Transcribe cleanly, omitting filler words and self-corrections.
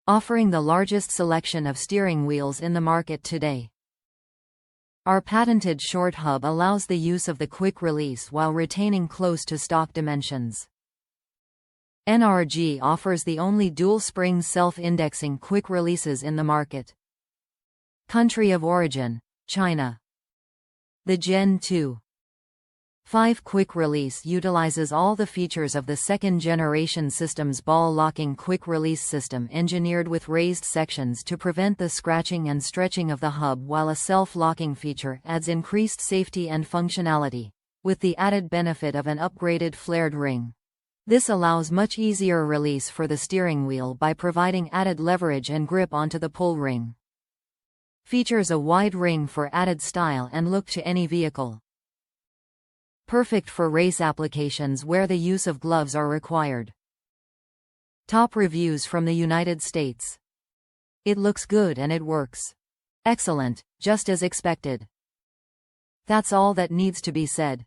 offering the largest selection of steering wheels in the market today. Our patented short hub allows the use of the quick release while retaining close to stock dimensions. NRG offers the only dual-spring self-indexing quick releases in the market. Country of origin: China. The Gen 2.5 quick release utilizes all the features of the second-generation system's ball-locking quick release system, engineered with raised sections to prevent the scratching and stretching of the hub, while a self-locking feature adds increased safety and functionality, with the added benefit of an upgraded flared ring. This allows much easier release for the steering wheel by providing added leverage and grip onto the pull ring. Features a wide ring for added style and look to any vehicle. Perfect for race applications where the use of gloves are required. Top reviews from the United States. It looks good and it works. Excellent, just as expected. That's all that needs to be said.